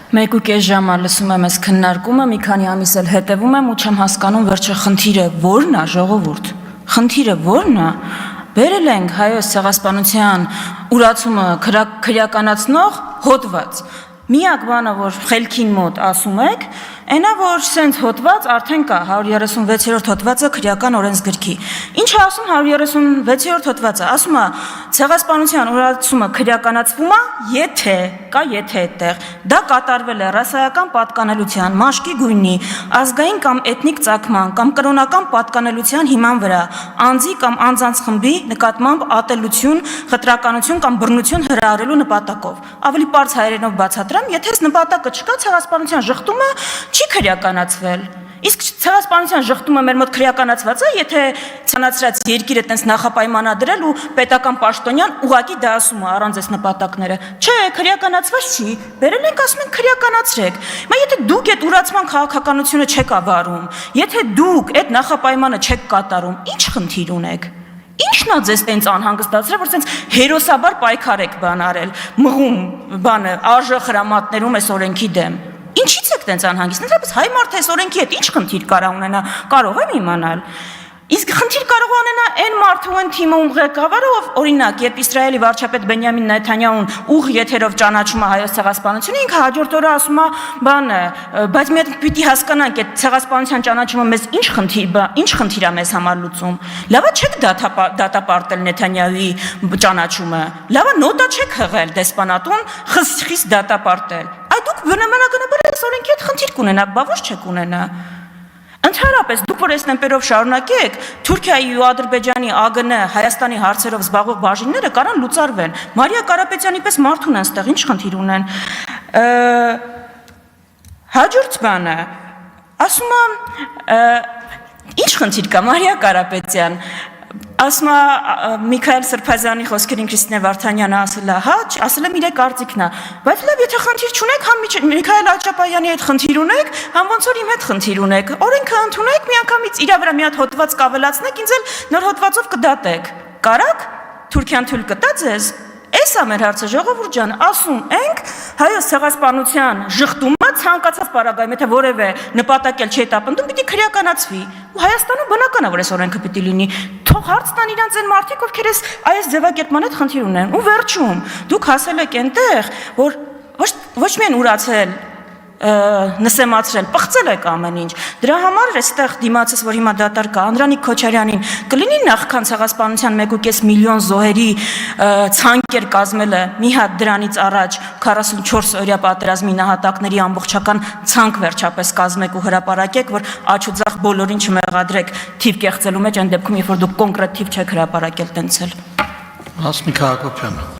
1.5 ժամ լսում եմ այս քննարկումը, մի քանի ամիս էլ հետևում եմ ու չեմ հասկանում վերջը խնդիրը ո՞րն է, ժողովուրդ։ Խնդիրը ո՞րն է։ Բերել ենք հայոց ցեղասպանության ուրացումը քրեականացնող հոդված։ Միակ բանը, որ խելքին մոտ ասում եք, այնա որ սենց հոդված արդեն կա 136-րդ հոդվածը քրեական օրենսգրքի։ Ինչ է ասում 136-րդ հոդվածը, ասում է ցեղասպանության ուրացումը քրեականացվում է, եթե կա եթե այդտեղ դա կատարվել է ռասայական պատկանելության, մաշկի գույնի, ազգային կամ էթնիկ ծագման կամ կրոնական պատկանելության հիման վրա, անձի կամ անձանց խմբի նկատմամբ ատելություն, խտրականություն կամ բռնություն հրահրելու նպատակով։ Ավելի պարզ հայերենով բացատրեմ, եթե այս նպատակը չկա, ցեղասպանության ժխտումը չի քրեականացվել։ Իսկ ցեղասպանության ժխտումը մեր մոտ քրեականացված է, եթե ցանացրած երկիրը տենց նախապայմանադրել ու պետական պաշտոնյան ուղակի դա ասում է առանց այս նպատակները։ Չէ, քրեականացված չի։ Բերել ենք ասում ենք քրեականացրեք։ Հիմա եթե դուք այդ ուրացման քաղաքականությունը չեք ավարում, եթե դուք այդ նախապայմանը չեք կատարում, ինչ խնդիր ունեք։ Ինչն է ձեզ տենց անհանգստացրել, որ տենց հերոսաբար պայքար եք բան արել, մղում բանը արժե խրամատներում այս օրենքի դեմ։ Ինչից եք տենց անհանգիստ։ Ընդհանրապես հայ մարդը այս օրենքի հետ ինչ խնդիր կարող ունենա, կարող եմ իմանալ։ Իսկ խնդիր կարող ունենա այն մարդու այն թիմը ղեկավարը, ով օրինակ, երբ Իսրայելի վարչապետ Բենյամին Նեթանյահուն ուղ եթերով ճանաչում է հայոց ցեղասպանությունը, ինքը հաջորդ օրը ասում է, բանը, բայց մենք պիտի հասկանանք, այդ ցեղասպանության ճանաչումը մեզ ինչ խնդիր է մեզ համար լուծում։ Լավա չեք դատապարտել Նեթանյահուի ճանաչումը։ Լավա նոտա չեք հղել դեսպանատուն, խիստ դատապարտել։ Այդ դուք բնականաբար այս օրենքի հետ խնդիր կունենաք, բա ոչ չեք ունենա։ Ընդհանրապես դուք որ այս տեմպերով շարունակեք, Թուրքիայի ու Ադրբեջանի, ԱԳՆ, Հայաստանի հարցերով զբաղվող բաժինները կարան լուծարվեն։ Մարիա Կարապետյանի պես մարդ ունեն ստեղ, ինչ խնդիր ունեն։ Հաջորդ բանը, ասում եմ, ինչ խնդիր կա, Մարիա Կարապետյան, ասում է Միքայել Սրբազյանի խոսքերին Քրիստինե Վարդանյանը ասել է, հա, ասել եմ իր կարծիքն է, բայց լավ, եթե խնդիր չունեք, համ Միքայել Աջապայանի հետ խնդիր ունեք, համ ոնց որ իմ հետ խնդիր ունեք, օրենքը ընդունեք, միանգամից իր վրա մի հատ հոդված կավելացնեք, ինձ էլ նոր հոդվածով կդատեք։ Կարաք, Թուրքիան թույլ կտա ձեզ։ Այս է մեր հարցը, ժողովուրդ ջան, ասում ենք հայոց ցեղասպանության ժխտումը ցանկացած պարագայում, եթե որևէ նպատակ էլ չի տապնդում, պիտի քրեականացվի։ Ու Հայաստանում բնական է, որ այս օրենքը պիտի լինի։ Թող հարց տան իրանց այն մարդիկ, ովքեր այս ձևակերպման հետ խնդիր ունեն։ Ու վերջում, դուք հասել եք այնտեղ, որ ոչ միայն ուրացել նսեմացրել, պղծել եք ամեն ինչ։ Դրա համար այստեղ դիմացս, որ հիմա դատար կա, Անդրանիկ Քոչարյանին կլինի նախքան ցեղասպանության 1.5 միլիոն զոհերի ցանկեր կազմելը մի հատ դրանից առաջ 44 օրյա պատերազմի նահատակների ամբողջական ցանկ վերջապես կազմեք ու հրապարակեք, որ աչ ու ձախ բոլորին չմեղադրեք թիվ կեղծելու մեջ, այն դեպքում, երբ որ դուք կոնկրետ թիվ չեք հրապարակել տենցել։ Հասմիկ Հակոբյան